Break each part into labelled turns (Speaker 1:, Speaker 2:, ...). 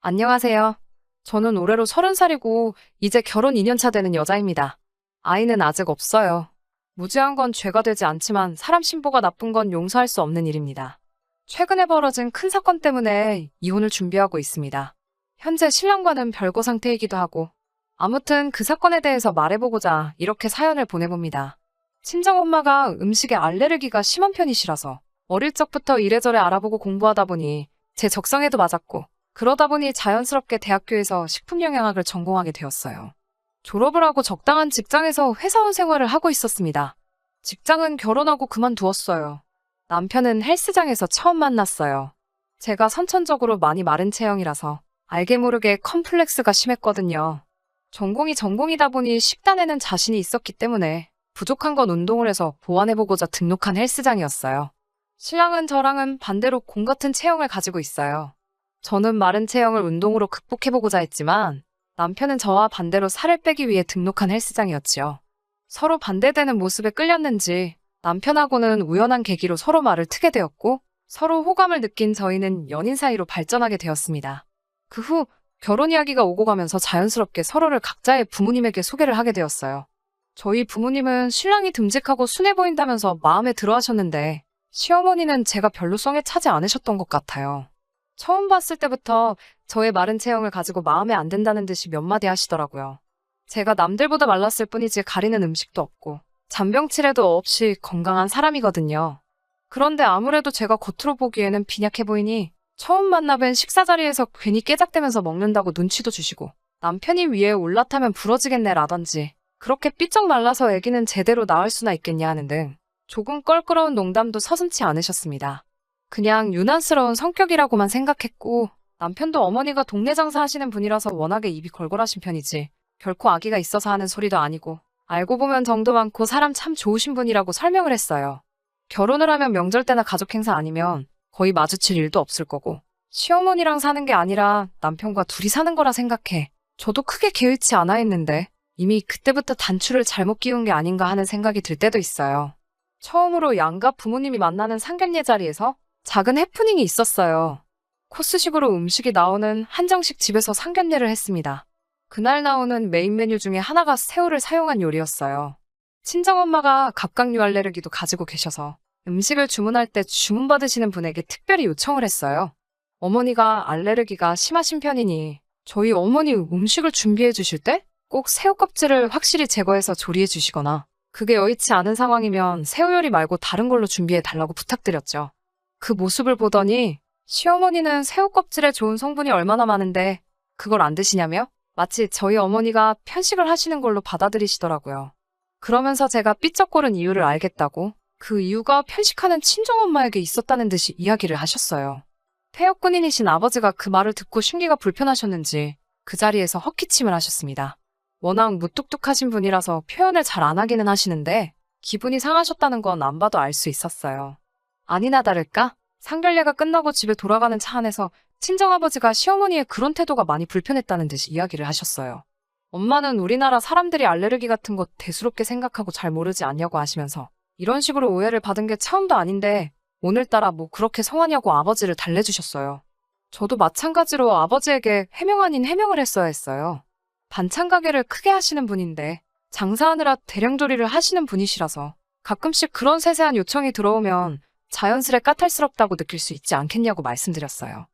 Speaker 1: 안녕하세요. 저는 올해로 30살이고 이제 결혼 2년 차 되는 여자입니다. 아이는 아직 없어요. 무죄한 건 죄가 되지 않지만 사람 심보가 나쁜 건 용서할 수 없는 일입니다. 최근에 벌어진 큰 사건 때문에 이혼을 준비하고 있습니다. 현재 신랑과는 별거 상태이기도 하고 아무튼 그 사건에 대해서 말해보고자 이렇게 사연을 보내봅니다. 친정엄마가 음식에 알레르기가 심한 편이시라서 어릴 적부터 이래저래 알아보고 공부하다 보니 제 적성에도 맞았고 그러다 보니 자연스럽게 대학교에서 식품영양학을 전공하게 되었어요. 졸업을 하고 적당한 직장에서 회사원 생활을 하고 있었습니다. 직장은 결혼하고 그만두었어요. 남편은 헬스장에서 처음 만났어요. 제가 선천적으로 많이 마른 체형이라서 알게 모르게 컴플렉스가 심했거든요. 전공이 전공이다 보니 식단에는 자신이 있었기 때문에 부족한 건 운동을 해서 보완해보고자 등록한 헬스장이었어요. 신랑은 저랑은 반대로 곰 같은 체형을 가지고 있어요. 저는 마른 체형을 운동으로 극복해보고자 했지만 남편은 저와 반대로 살을 빼기 위해 등록한 헬스장이었지요. 서로 반대되는 모습에 끌렸는지 남편하고는 우연한 계기로 서로 말을 트게 되었고 서로 호감을 느낀 저희는 연인 사이로 발전하게 되었습니다. 그 후 결혼 이야기가 오고 가면서 자연스럽게 서로를 각자의 부모님에게 소개를 하게 되었어요. 저희 부모님은 신랑이 듬직하고 순해 보인다면서 마음에 들어 하셨는데 시어머니는 제가 별로 성에 차지 않으셨던 것 같아요. 처음 봤을 때부터 저의 마른 체형을 가지고 마음에 안 든다는 듯이 몇 마디 하시더라고요. 제가 남들보다 말랐을 뿐이지 가리는 음식도 없고 잔병치레도 없이 건강한 사람이거든요. 그런데 아무래도 제가 겉으로 보기에는 빈약해 보이니 처음 만나 뵌 식사 자리에서 괜히 깨작대면서 먹는다고 눈치도 주시고 남편이 위에 올라타면 부러지겠네라던지 그렇게 삐쩍 말라서 애기는 제대로 낳을 수나 있겠냐 하는 등 조금 껄끄러운 농담도 서슴지 않으셨습니다. 그냥 유난스러운 성격이라고만 생각했고 남편도 어머니가 동네 장사하시는 분이라서 워낙에 입이 걸걸하신 편이지 결코 아기가 있어서 하는 소리도 아니고 알고 보면 정도 많고 사람 참 좋으신 분이라고 설명을 했어요. 결혼을 하면 명절 때나 가족 행사 아니면 거의 마주칠 일도 없을 거고 시어머니랑 사는 게 아니라 남편과 둘이 사는 거라 생각해. 저도 크게 개의치 않아 했는데 이미 그때부터 단추를 잘못 끼운 게 아닌가 하는 생각이 들 때도 있어요. 처음으로 양가 부모님이 만나는 상견례 자리에서 작은 해프닝이 있었어요. 코스식으로 음식이 나오는 한정식 집에서 상견례를 했습니다. 그날 나오는 메인 메뉴 중에 하나가 새우를 사용한 요리였어요. 친정엄마가 갑각류 알레르기도 가지고 계셔서 음식을 주문할 때 주문받으시는 분에게 특별히 요청을 했어요. 어머니가 알레르기가 심하신 편이니 저희 어머니 음식을 준비해 주실 때 꼭 새우 껍질을 확실히 제거해서 조리해 주시거나 그게 여의치 않은 상황이면 새우 요리 말고 다른 걸로 준비해 달라고 부탁드렸죠. 그 모습을 보더니 시어머니는 새우 껍질에 좋은 성분이 얼마나 많은데 그걸 안 드시냐며 마치 저희 어머니가 편식을 하시는 걸로 받아들이시더라고요. 그러면서 제가 삐쩍거린 이유를 알겠다고 그 이유가 편식하는 친정엄마에게 있었다는 듯이 이야기를 하셨어요. 폐역군인이신 아버지가 그 말을 듣고 심기가 불편하셨는지 그 자리에서 헛기침을 하셨습니다. 워낙 무뚝뚝하신 분이라서 표현을 잘 안 하기는 하시는데 기분이 상하셨다는 건 안 봐도 알 수 있었어요. 아니나 다를까? 상견례가 끝나고 집에 돌아가는 차 안에서 친정아버지가 시어머니의 그런 태도가 많이 불편했다는 듯이 이야기를 하셨어요. 엄마는 우리나라 사람들이 알레르기 같은 거 대수롭게 생각하고 잘 모르지 않냐고 하시면서 이런 식으로 오해를 받은 게 처음도 아닌데 오늘따라 뭐 그렇게 성하냐고 아버지를 달래주셨어요. 저도 마찬가지로 아버지에게 해명 아닌 해명을 했어야 했어요. 반찬 가게를 크게 하시는 분인데 장사하느라 대량 조리를 하시는 분이시라서 가끔씩 그런 세세한 요청이 들어오면 자연스레 까탈스럽다고 느낄 수 있지 않겠냐고 말씀드렸어요.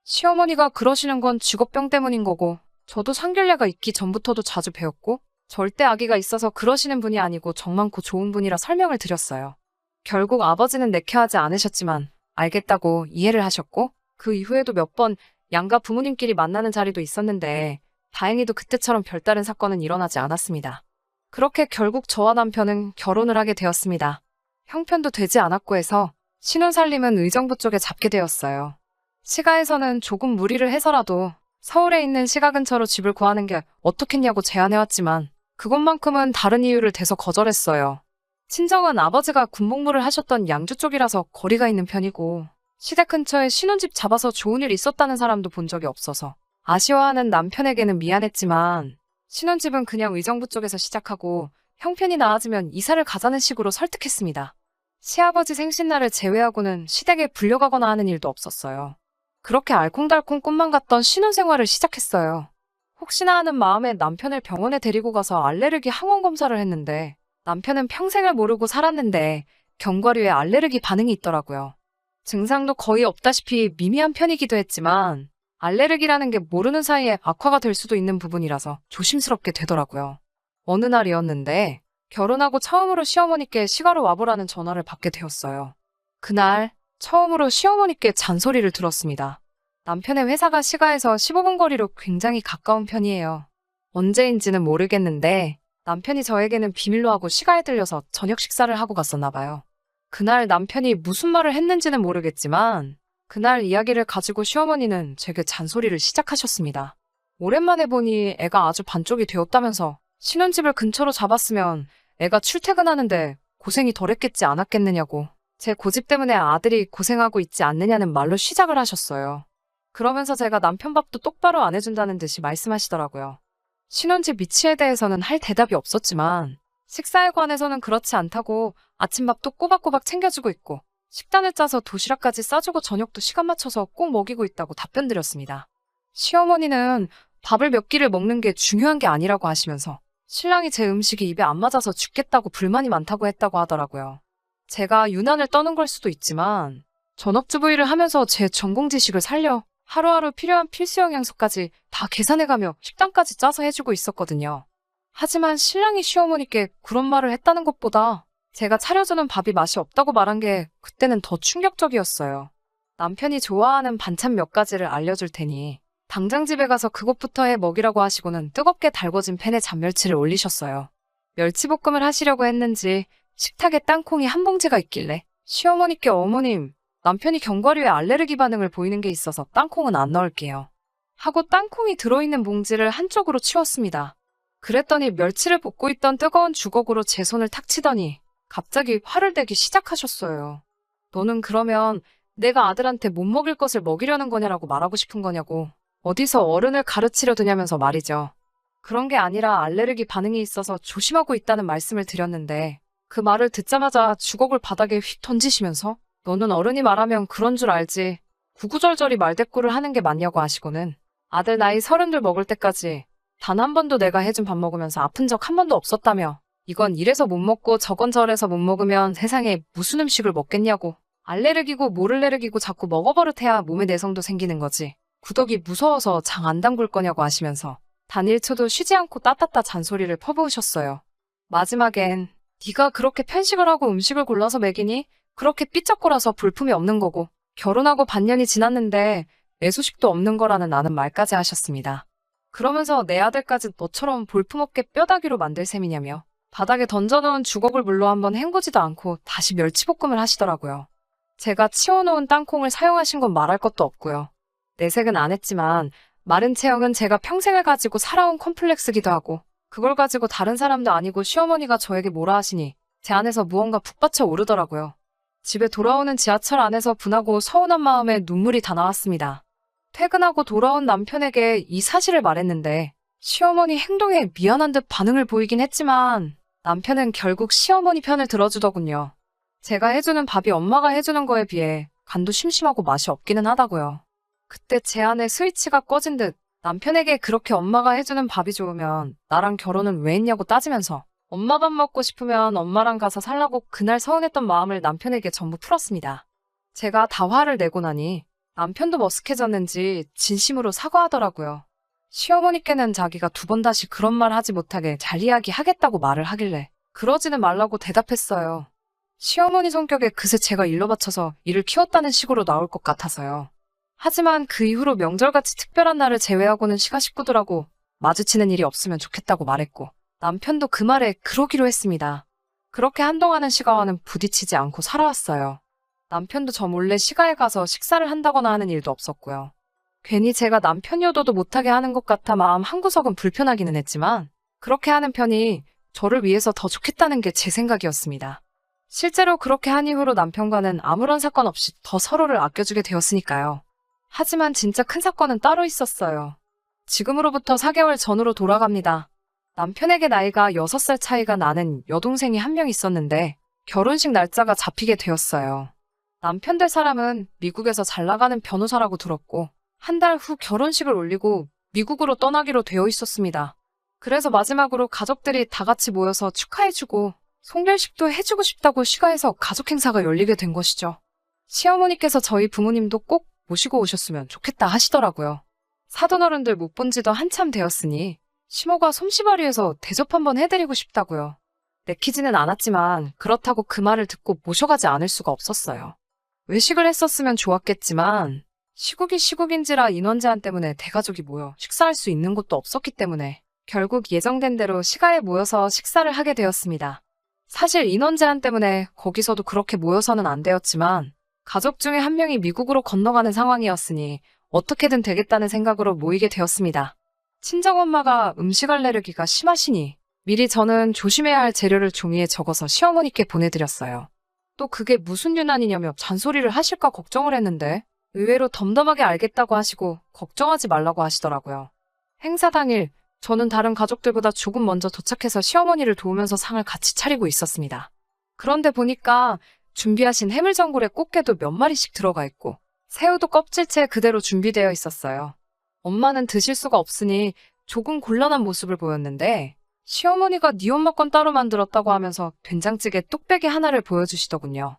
Speaker 1: 시어머니가 그러시는 건 직업병 때문인 거고 저도 상견례가 있기 전부터도 자주 배웠고 절대 아기가 있어서 그러시는 분이 아니고 정 많고 좋은 분이라 설명을 드렸어요. 결국 아버지는 내켜하지 않으셨지만 알겠다고 이해를 하셨고 그 이후에도 몇 번 양가 부모님끼리 만나는 자리도 있었는데 다행히도 그때처럼 별다른 사건은 일어나지 않았습니다. 그렇게 결국 저와 남편은 결혼을 하게 되었습니다. 형편도 되지 않았고 해서 신혼살림은 의정부 쪽에 잡게 되었어요. 시가에서는 조금 무리를 해서라도 서울에 있는 시가 근처로 집을 구하는 게 어떻겠냐고 제안해왔지만 그것만큼은 다른 이유를 대서 거절했어요. 친정은 아버지가 군복무를 하셨던 양주 쪽이라서 거리가 있는 편이고 시댁 근처에 신혼집 잡아서 좋은 일 있었다는 사람도 본 적이 없어서 아쉬워하는 남편에게는 미안했지만 신혼집은 그냥 의정부 쪽에서 시작하고 형편이 나아지면 이사를 가자는 식으로 설득했습니다. 시아버지 생신날을 제외하고는 시댁에 불려가거나 하는 일도 없었어요. 그렇게 알콩달콩 꿈만 같던 신혼생활을 시작했어요. 혹시나 하는 마음에 남편을 병원에 데리고 가서 알레르기 항원 검사를 했는데 남편은 평생을 모르고 살았는데 견과류에 알레르기 반응이 있더라고요. 증상도 거의 없다시피 미미한 편이기도 했지만 알레르기라는 게 모르는 사이에 악화가 될 수도 있는 부분이라서 조심스럽게 되더라고요. 어느 날이었는데 결혼하고 처음으로 시어머니께 시가로 와보라는 전화를 받게 되었어요. 그날 처음으로 시어머니께 잔소리를 들었습니다. 남편의 회사가 시가에서 15분 거리로 굉장히 가까운 편이에요. 언제인지는 모르겠는데 남편이 저에게는 비밀로 하고 시가에 들려서 저녁 식사를 하고 갔었나 봐요. 그날 남편이 무슨 말을 했는지는 모르겠지만 그날 이야기를 가지고 시어머니는 제게 잔소리를 시작하셨습니다. 오랜만에 보니 애가 아주 반쪽이 되었다면서 신혼집을 근처로 잡았으면 애가 출퇴근하는데 고생이 덜했겠지 않았겠느냐고 제 고집 때문에 아들이 고생하고 있지 않느냐는 말로 시작을 하셨어요. 그러면서 제가 남편 밥도 똑바로 안 해준다는 듯이 말씀하시더라고요. 신혼집 위치에 대해서는 할 대답이 없었지만 식사에 관해서는 그렇지 않다고 아침밥도 꼬박꼬박 챙겨주고 있고 식단을 짜서 도시락까지 싸주고 저녁도 시간 맞춰서 꼭 먹이고 있다고 답변드렸습니다. 시어머니는 밥을 몇 끼를 먹는 게 중요한 게 아니라고 하시면서 신랑이 제 음식이 입에 안 맞아서 죽겠다고 불만이 많다고 했다고 하더라고요. 제가 유난을 떠는 걸 수도 있지만 전업주부 일을 하면서 제 전공 지식을 살려 하루하루 필요한 필수 영양소까지 다 계산해가며 식단까지 짜서 해주고 있었거든요. 하지만 신랑이 시어머니께 그런 말을 했다는 것보다 제가 차려주는 밥이 맛이 없다고 말한 게 그때는 더 충격적이었어요. 남편이 좋아하는 반찬 몇 가지를 알려줄 테니 당장 집에 가서 그것부터 해 먹이라고 하시고는 뜨겁게 달궈진 팬에 잔멸치를 올리셨어요. 멸치볶음을 하시려고 했는지 식탁에 땅콩이 한 봉지가 있길래 시어머니께 어머님, 남편이 견과류에 알레르기 반응을 보이는 게 있어서 땅콩은 안 넣을게요. 하고 땅콩이 들어있는 봉지를 한쪽으로 치웠습니다. 그랬더니 멸치를 볶고 있던 뜨거운 주걱으로 제 손을 탁 치더니 갑자기 화를 내기 시작하셨어요. 너는 그러면 내가 아들한테 못 먹일 것을 먹이려는 거냐라고 말하고 싶은 거냐고 어디서 어른을 가르치려 드냐면서 말이죠. 그런 게 아니라 알레르기 반응이 있어서 조심하고 있다는 말씀을 드렸는데 그 말을 듣자마자 주걱을 바닥에 휙 던지시면서 너는 어른이 말하면 그런 줄 알지. 구구절절히 말대꾸를 하는 게 맞냐고 하시고는 아들 나이 32 먹을 때까지 단 한 번도 내가 해준 밥 먹으면서 아픈 적 한 번도 없었다며 이건 이래서 못 먹고 저건 저래서 못 먹으면 세상에 무슨 음식을 먹겠냐고 알레르기고 모를레르기고 자꾸 먹어버릇해야 몸에 내성도 생기는 거지. 구더기 무서워서 장 안 담글 거냐고 하시면서 단 1초도 쉬지 않고 따따따 잔소리를 퍼부으셨어요. 마지막엔 네가 그렇게 편식을 하고 음식을 골라서 먹이니? 그렇게 삐쩍거려서 볼품이 없는 거고 결혼하고 반년이 지났는데 애소식도 없는 거라는 아는 말까지 하셨습니다. 그러면서 내 아들까지 너처럼 볼품없게 뼈다귀로 만들 셈이냐며 바닥에 던져놓은 주걱을 물로 한번 헹구지도 않고 다시 멸치볶음을 하시더라고요. 제가 치워놓은 땅콩을 사용하신 건 말할 것도 없고요. 내색은 안 했지만 마른 체형은 제가 평생을 가지고 살아온 컴플렉스기도 하고 그걸 가지고 다른 사람도 아니고 시어머니가 저에게 뭐라 하시니 제 안에서 무언가 북받쳐 오르더라고요. 집에 돌아오는 지하철 안에서 분하고 서운한 마음에 눈물이 다 나왔습니다. 퇴근하고 돌아온 남편에게 이 사실을 말했는데 시어머니 행동에 미안한 듯 반응을 보이긴 했지만 남편은 결국 시어머니 편을 들어주더군요. 제가 해주는 밥이 엄마가 해주는 거에 비해 간도 심심하고 맛이 없기는 하다고요. 그때 제 안에 스위치가 꺼진 듯 남편에게 그렇게 엄마가 해주는 밥이 좋으면 나랑 결혼은 왜 했냐고 따지면서 엄마 밥 먹고 싶으면 엄마랑 가서 살라고 그날 서운했던 마음을 남편에게 전부 풀었습니다. 제가 다 화를 내고 나니 남편도 머쓱해졌는지 진심으로 사과하더라고요. 시어머니께는 자기가 2번 다시 그런 말 하지 못하게 잘 이야기하겠다고 말을 하길래 그러지는 말라고 대답했어요. 시어머니 성격에 그새 제가 일러 바쳐서 일을 키웠다는 식으로 나올 것 같아서요. 하지만 그 이후로 명절같이 특별한 날을 제외하고는 시가 식구들하고 마주치는 일이 없으면 좋겠다고 말했고 남편도 그 말에 그러기로 했습니다. 그렇게 한동안은 시가와는 부딪히지 않고 살아왔어요. 남편도 저 몰래 시가에 가서 식사를 한다거나 하는 일도 없었고요. 괜히 제가 남편이어도 못하게 하는 것 같아 마음 한구석은 불편하기는 했지만 그렇게 하는 편이 저를 위해서 더 좋겠다는 게 제 생각이었습니다. 실제로 그렇게 한 이후로 남편과는 아무런 사건 없이 더 서로를 아껴주게 되었으니까요. 하지만 진짜 큰 사건은 따로 있었어요. 지금으로부터 4개월 전으로 돌아갑니다. 남편에게 나이가 6살 차이가 나는 여동생이 한 명 있었는데 결혼식 날짜가 잡히게 되었어요. 남편 될 사람은 미국에서 잘 나가는 변호사라고 들었고, 한 달 후 결혼식을 올리고 미국으로 떠나기로 되어 있었습니다. 그래서 마지막으로 가족들이 다 같이 모여서 축하해주고 송별식도 해주고 싶다고 시가해서 가족 행사가 열리게 된 것이죠. 시어머니께서 저희 부모님도 꼭 모시고 오셨으면 좋겠다 하시더라고요. 사돈어른들 못 본 지도 한참 되었으니 시모가 솜씨발휘해서 대접 한번 해드리고 싶다고요. 내키지는 않았지만 그렇다고 그 말을 듣고 모셔가지 않을 수가 없었어요. 외식을 했었으면 좋았겠지만 시국이 시국인지라 인원 제한 때문에 대가족이 모여 식사할 수 있는 곳도 없었기 때문에 결국 예정된 대로 시가에 모여서 식사를 하게 되었습니다. 사실 인원 제한 때문에 거기서도 그렇게 모여서는 안 되었지만 가족 중에 한 명이 미국으로 건너가는 상황이었으니 어떻게든 되겠다는 생각으로 모이게 되었습니다. 친정엄마가 음식 알레르기가 심하시니 미리 저는 조심해야 할 재료를 종이에 적어서 시어머니께 보내드렸어요. 또 그게 무슨 유난이냐며 잔소리를 하실까 걱정을 했는데 의외로 덤덤하게 알겠다고 하시고 걱정하지 말라고 하시더라고요. 행사 당일 저는 다른 가족들보다 조금 먼저 도착해서 시어머니를 도우면서 상을 같이 차리고 있었습니다. 그런데 보니까 준비하신 해물전골에 꽃게도 몇 마리씩 들어가 있고 새우도 껍질째 그대로 준비되어 있었어요. 엄마는 드실 수가 없으니 조금 곤란한 모습을 보였는데 시어머니가 네 엄마 건 따로 만들었다고 하면서 된장찌개 뚝배기 하나를 보여주시더군요.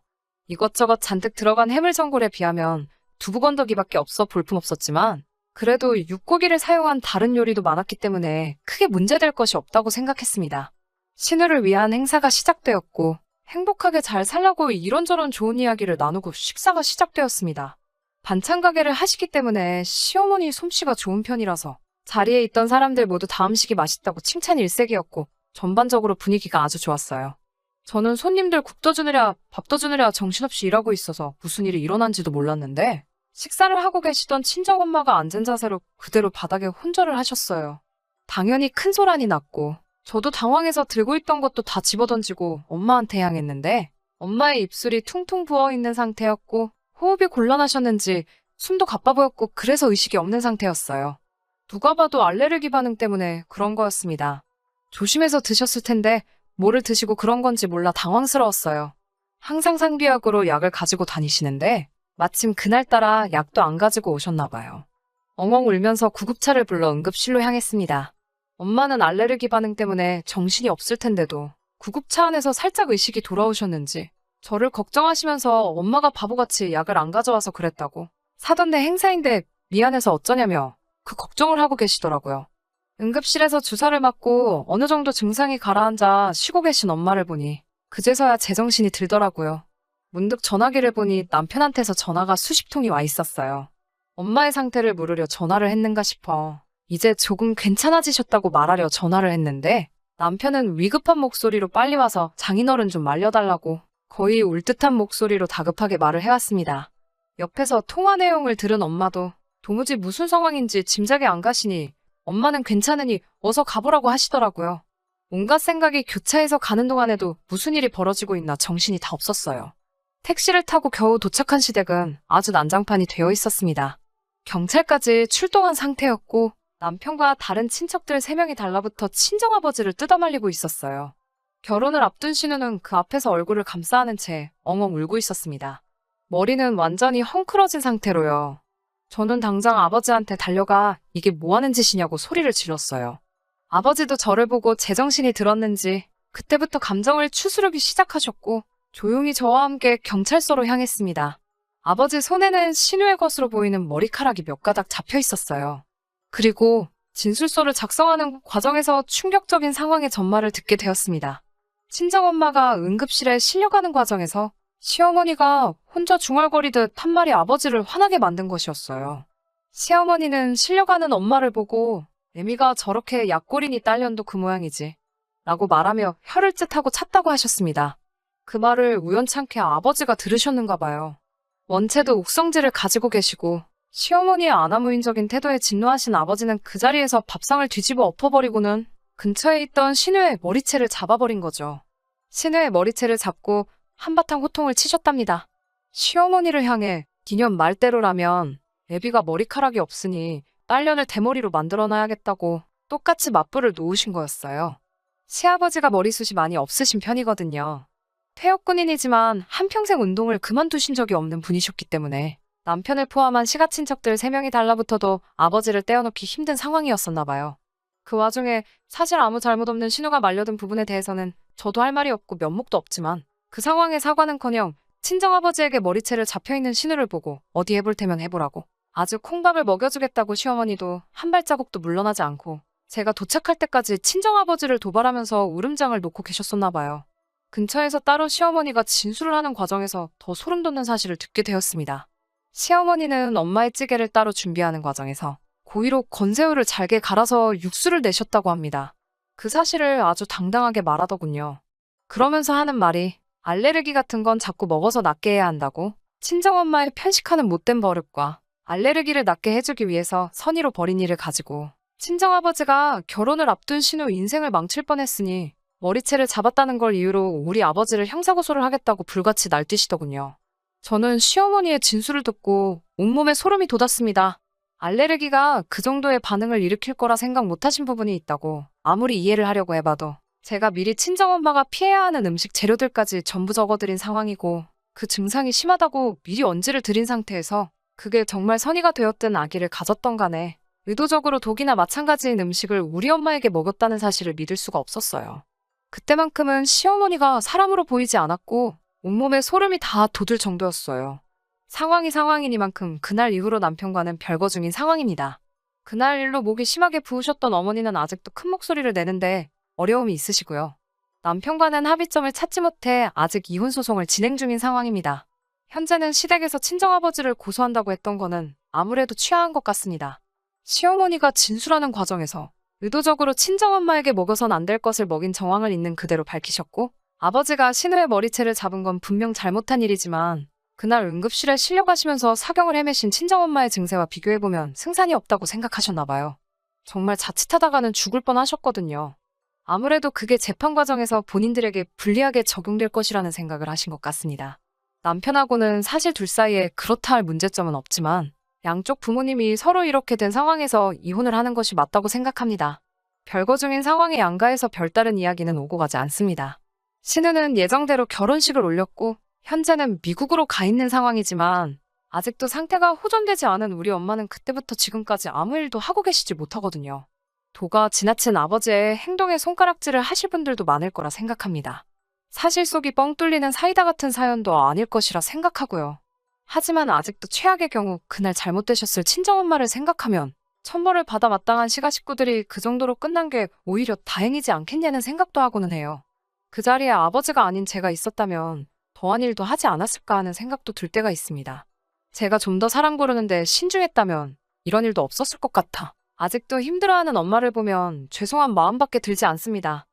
Speaker 1: 이것저것 잔뜩 들어간 해물전골에 비하면 두부건더기밖에 없어 볼품없었지만 그래도 육고기를 사용한 다른 요리도 많았기 때문에 크게 문제될 것이 없다고 생각했습니다. 신우를 위한 행사가 시작되었고 행복하게 잘 살라고 이런저런 좋은 이야기를 나누고 식사가 시작되었습니다. 반찬 가게를 하시기 때문에 시어머니 솜씨가 좋은 편이라서 자리에 있던 사람들 모두 다 음식이 맛있다고 칭찬 일색이었고 전반적으로 분위기가 아주 좋았어요. 저는 손님들 국 떠주느랴 밥 떠주느랴 정신없이 일하고 있어서 무슨 일이 일어난지도 몰랐는데 식사를 하고 계시던 친정엄마가 앉은 자세로 그대로 바닥에 혼절을 하셨어요. 당연히 큰 소란이 났고 저도 당황해서 들고 있던 것도 다 집어던지고 엄마한테 향했는데 엄마의 입술이 퉁퉁 부어있는 상태였고 호흡이 곤란하셨는지 숨도 가빠 보였고 그래서 의식이 없는 상태였어요. 누가 봐도 알레르기 반응 때문에 그런 거였습니다. 조심해서 드셨을 텐데 뭐를 드시고 그런 건지 몰라 당황스러웠어요. 항상 상비약으로 약을 가지고 다니시는데 마침 그날따라 약도 안 가지고 오셨나 봐요. 엉엉 울면서 구급차를 불러 응급실로 향했습니다. 엄마는 알레르기 반응 때문에 정신이 없을 텐데도 구급차 안에서 살짝 의식이 돌아오셨는지 저를 걱정하시면서 엄마가 바보같이 약을 안 가져와서 그랬다고 사돈네 행사인데 미안해서 어쩌냐며 그 걱정을 하고 계시더라고요. 응급실에서 주사를 맞고 어느 정도 증상이 가라앉아 쉬고 계신 엄마를 보니 그제서야 제정신이 들더라고요. 문득 전화기를 보니 남편한테서 전화가 수십 통이 와 있었어요. 엄마의 상태를 물으려 전화를 했는가 싶어 이제 조금 괜찮아지셨다고 말하려 전화를 했는데 남편은 위급한 목소리로 빨리 와서 장인어른 좀 말려달라고 거의 울 듯한 목소리로 다급하게 말을 해왔습니다. 옆에서 통화 내용을 들은 엄마도 도무지 무슨 상황인지 짐작이 안 가시니 엄마는 괜찮으니 어서 가보라고 하시더라고요. 온갖 생각이 교차해서 가는 동안에도 무슨 일이 벌어지고 있나 정신이 다 없었어요. 택시를 타고 겨우 도착한 시댁은 아주 난장판이 되어 있었습니다. 경찰까지 출동한 상태였고 남편과 다른 친척들 3명이 달라붙어 친정아버지를 뜯어말리고 있었어요. 결혼을 앞둔 신우는 그 앞에서 얼굴을 감싸 안은 채 엉엉 울고 있었습니다. 머리는 완전히 헝클어진 상태로요. 저는 당장 아버지한테 달려가 이게 뭐 하는 짓이냐고 소리를 질렀어요. 아버지도 저를 보고 제정신이 들었는지 그때부터 감정을 추스르기 시작하셨고 조용히 저와 함께 경찰서로 향했습니다. 아버지 손에는 신우의 것으로 보이는 머리카락이 몇 가닥 잡혀 있었어요. 그리고 진술서를 작성하는 과정에서 충격적인 상황의 전말을 듣게 되었습니다. 친정엄마가 응급실에 실려가는 과정에서 시어머니가 혼자 중얼거리듯 한 말이 아버지를 화나게 만든 것이었어요. 시어머니는 실려가는 엄마를 보고 애미가 저렇게 약골이니 딸년도 그 모양이지 라고 말하며 혀를 쯧하고 찼다고 하셨습니다. 그 말을 우연찮게 아버지가 들으셨는가 봐요. 원체도 옥성질을 가지고 계시고 시어머니의 아나무인적인 태도에 진노하신 아버지는 그 자리에서 밥상을 뒤집어 엎어버리고는 근처에 있던 신우의 머리채를 잡아버린 거죠. 신우의 머리채를 잡고 한바탕 호통을 치셨답니다. 시어머니를 향해 니년 말대로라면 애비가 머리카락이 없으니 딸년을 대머리로 만들어놔야겠다고 똑같이 맞불을 놓으신 거였어요. 시아버지가 머리숱이 많이 없으신 편이거든요. 퇴역 군인이지만 한평생 운동을 그만두신 적이 없는 분이셨기 때문에 남편을 포함한 시가 친척들 3명이 달라붙어도 아버지를 떼어놓기 힘든 상황이었었나 봐요. 그 와중에 사실 아무 잘못 없는 신우가 말려든 부분에 대해서는 저도 할 말이 없고 면목도 없지만 그 상황에 사과는커녕 친정아버지에게 머리채를 잡혀있는 신우를 보고 어디 해볼 테면 해보라고 아주 콩밥을 먹여주겠다고 시어머니도 한 발자국도 물러나지 않고 제가 도착할 때까지 친정아버지를 도발하면서 울음장을 놓고 계셨었나 봐요. 근처에서 따로 시어머니가 진술을 하는 과정에서 더 소름 돋는 사실을 듣게 되었습니다. 시어머니는 엄마의 찌개를 따로 준비하는 과정에서 고의로 건새우를 잘게 갈아서 육수를 내셨다고 합니다. 그 사실을 아주 당당하게 말하더군요. 그러면서 하는 말이 알레르기 같은 건 자꾸 먹어서 낫게 해야 한다고 친정엄마의 편식하는 못된 버릇과 알레르기를 낫게 해주기 위해서 선의로 벌인 일을 가지고 친정아버지가 결혼을 앞둔 신우 인생을 망칠 뻔했으니 머리채를 잡았다는 걸 이유로 우리 아버지를 형사고소를 하겠다고 불같이 날뛰시더군요. 저는 시어머니의 진술을 듣고 온몸에 소름이 돋았습니다. 알레르기가 그 정도의 반응을 일으킬 거라 생각 못하신 부분이 있다고 아무리 이해를 하려고 해봐도 제가 미리 친정엄마가 피해야 하는 음식 재료들까지 전부 적어드린 상황이고 그 증상이 심하다고 미리 언지를 드린 상태에서 그게 정말 선의가 되었든 악의를 가졌던 간에 의도적으로 독이나 마찬가지인 음식을 우리 엄마에게 먹였다는 사실을 믿을 수가 없었어요. 그때만큼은 시어머니가 사람으로 보이지 않았고 온몸에 소름이 다 돋을 정도였어요. 상황이 상황이니만큼 그날 이후로 남편과는 별거 중인 상황입니다. 그날 일로 목이 심하게 부으셨던 어머니는 아직도 큰 목소리를 내는데 어려움이 있으시고요. 남편과는 합의점을 찾지 못해 아직 이혼 소송을 진행 중인 상황입니다. 현재는 시댁에서 친정아버지를 고소한다고 했던 거는 아무래도 취하한 것 같습니다. 시어머니가 진술하는 과정에서 의도적으로 친정엄마에게 먹여선 안 될 것을 먹인 정황을 있는 그대로 밝히셨고 아버지가 신우의 머리채를 잡은 건 분명 잘못한 일이지만 그날 응급실에 실려가시면서 사경을 헤매신 친정엄마의 증세와 비교해보면 승산이 없다고 생각하셨나 봐요. 정말 자칫하다가는 죽을 뻔하셨거든요. 아무래도 그게 재판 과정에서 본인들에게 불리하게 적용될 것이라는 생각을 하신 것 같습니다. 남편하고는 사실 둘 사이에 그렇다 할 문제점은 없지만 양쪽 부모님이 서로 이렇게 된 상황에서 이혼을 하는 것이 맞다고 생각합니다. 별거 중인 상황에 양가에서 별다른 이야기는 오고 가지 않습니다. 신우는 예정대로 결혼식을 올렸고 현재는 미국으로 가 있는 상황이지만 아직도 상태가 호전되지 않은 우리 엄마는 그때부터 지금까지 아무 일도 하고 계시지 못하거든요. 도가 지나친 아버지의 행동에 손가락질을 하실 분들도 많을 거라 생각합니다. 사실 속이 뻥 뚫리는 사이다 같은 사연도 아닐 것이라 생각하고요. 하지만 아직도 최악의 경우 그날 잘못되셨을 친정엄마를 생각하면 천벌을 받아 마땅한 시가 식구들이 그 정도로 끝난 게 오히려 다행이지 않겠냐는 생각도 하고는 해요. 그 자리에 아버지가 아닌 제가 있었다면 더한 일도 하지 않았을까 하는 생각도 들 때가 있습니다. 제가 좀 더 사람 고르는데 신중했다면 이런 일도 없었을 것 같아. 아직도 힘들어하는 엄마를 보면 죄송한 마음밖에 들지 않습니다.